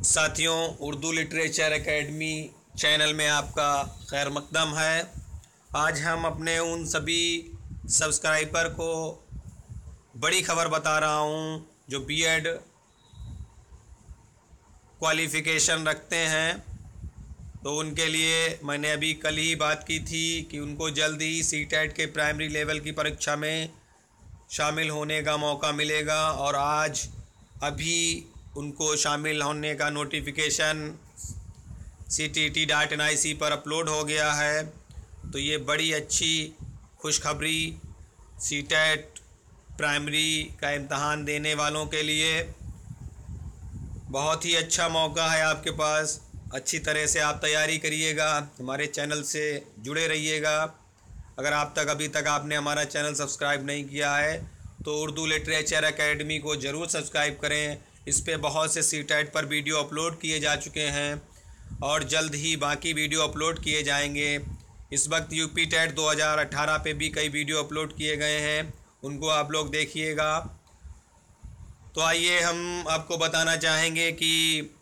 साथियों, Urdu literature academy channel में आपका खैर मकदम है। आज हम अपने उन सभी सब्सक्राइबर को बड़ी खबर बता रहा हूं जो बीएड क्वालिफ़िकेशन रखते हैं। तो उनके लिए मैंने अभी कल ही बात की थी कि उनको जल्द ही सीटेट के प्राइमरी लेवल की परीक्षा में शामिल होने का मौका मिलेगा और आज अभी उनको शामिल होने का नोटिफिकेशन CTT.NIC पर अपलोड हो गया है। तो ये बड़ी अच्छी खुशखबरी सीटेट प्राइमरी का इम्तहान देने वालों के लिए बहुत ही अच्छा मौका है आपके पास। अच्छी तरह से आप तैयारी करिएगा, हमारे चैनल से जुड़े रहिएगा। अगर अभी तक आपने हमारा चैनल सब्सक्राइब नहीं किया है तो उर्दू लिटरेचर एकेडमी को ज़रूर सब्सक्राइब करें। इस पे बहुत से सीटेट पर वीडियो अपलोड किए जा चुके हैं और जल्द ही बाकी वीडियो अपलोड किए जाएंगे। इस वक्त यूपी टेट 2018 पे भी कई वीडियो अपलोड किए गए हैं, उनको आप लोग देखिएगा। तो आइए हम आपको बताना चाहेंगे कि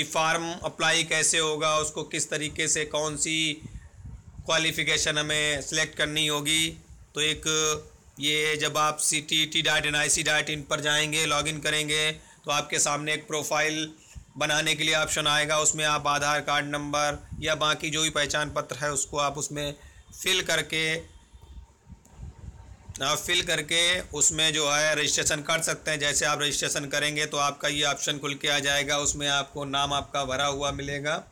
फ़ार्म अप्लाई कैसे होगा, उसको किस तरीके से कौन सी क्वालिफ़िकेशन हमें सेलेक्ट करनी होगी। तो एक ये जब आप CTT.NIC.in पर जाएंगे, लॉगिन करेंगे तो आपके सामने एक प्रोफाइल बनाने के लिए ऑप्शन आएगा। उसमें आप आधार कार्ड नंबर या बाकी जो भी पहचान पत्र है उसको आप उसमें फिल करके उसमें जो है रजिस्ट्रेशन कर सकते हैं। जैसे आप रजिस्ट्रेशन करेंगे तो आपका ये ऑप्शन खुल के आ जाएगा। उसमें आपको नाम आपका भरा हुआ मिलेगा,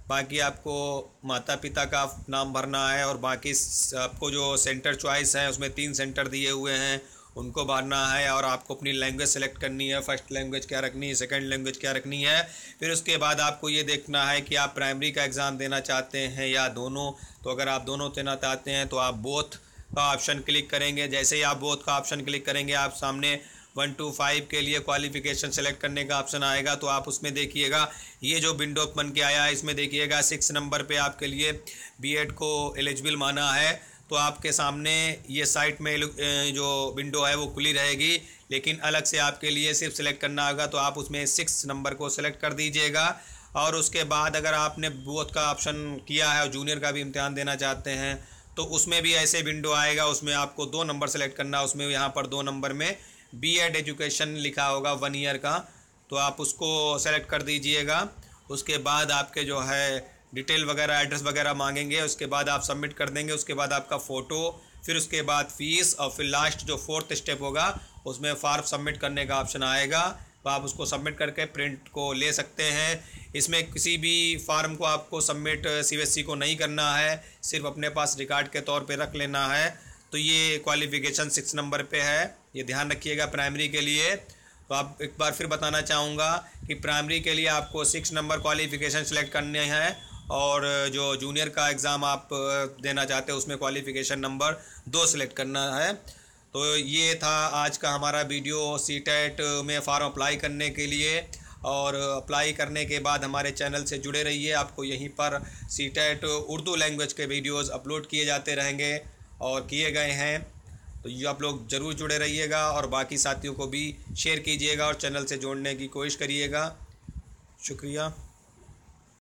बाकी आपको माता पिता का नाम भरना है और बाकी आपको जो सेंटर चॉइस है उसमें 3 सेंटर दिए हुए हैं उनको भरना है और आपको अपनी लैंग्वेज सेलेक्ट करनी है। फर्स्ट लैंग्वेज क्या रखनी है, सेकंड लैंग्वेज क्या रखनी है। फिर उसके बाद आपको ये देखना है कि आप प्राइमरी का एग्ज़ाम देना चाहते हैं या दोनों। तो अगर आप दोनों देना चाहते हैं तो आप बोथ का ऑप्शन क्लिक करेंगे। जैसे ही आप बोथ का ऑप्शन क्लिक करेंगे आप सामने 1 to 5 के लिए क्वालिफ़िकेशन सेलेक्ट करने का ऑप्शन आएगा। तो आप उसमें देखिएगा ये जो विंडो बन के आया है इसमें देखिएगा 6 नंबर पे आपके लिए बीएड को एलिजिबल माना है। तो आपके सामने ये साइट में जो विंडो है वो खुली रहेगी, लेकिन अलग से आपके लिए सिर्फ सेलेक्ट करना होगा। तो आप उसमें 6 नंबर को सेलेक्ट कर दीजिएगा और उसके बाद अगर आपने बोथ का ऑप्शन किया है और जूनियर का भी इम्तिहान देना चाहते हैं तो उसमें भी ऐसे विंडो आएगा। उसमें आपको 2 नंबर सेलेक्ट करना है। उसमें यहाँ पर 2 नंबर में बीएड एजुकेशन लिखा होगा 1 ईयर का, तो आप उसको सेलेक्ट कर दीजिएगा। उसके बाद आपके जो है डिटेल वगैरह एड्रेस वगैरह मांगेंगे, उसके बाद आप सबमिट कर देंगे। उसके बाद आपका फ़ोटो, फिर उसके बाद फ़ीस और फिर लास्ट जो 4th स्टेप होगा उसमें फॉर्म सबमिट करने का ऑप्शन आएगा। तो आप उसको सबमिट करके प्रिंट को ले सकते हैं। इसमें किसी भी फार्म को आपको सबमिट CBSE को नहीं करना है, सिर्फ अपने पास रिकॉर्ड के तौर पे रख लेना है। तो ये क्वालिफ़िकेशन 6 नंबर पे है, ये ध्यान रखिएगा प्राइमरी के लिए। तो आप एक बार फिर बताना चाहूँगा कि प्राइमरी के लिए आपको 6 नंबर क्वालिफ़िकेशन सेलेक्ट करने हैं और जो जूनियर का एग्ज़ाम आप देना चाहते हैं उसमें क्वालिफ़िकेशन नंबर 2 सेलेक्ट करना है। तो ये था आज का हमारा वीडियो सीटेट में फ़ॉर्म अप्लाई करने के लिए। और अप्लाई करने के बाद हमारे चैनल से जुड़े रहिए, आपको यहीं पर सीटेट उर्दू लैंग्वेज के वीडियोस अपलोड किए जाते रहेंगे और किए गए हैं। तो ये आप लोग ज़रूर जुड़े रहिएगा और बाकी साथियों को भी शेयर कीजिएगा और चैनल से जोड़ने की कोशिश करिएगा। शुक्रिया।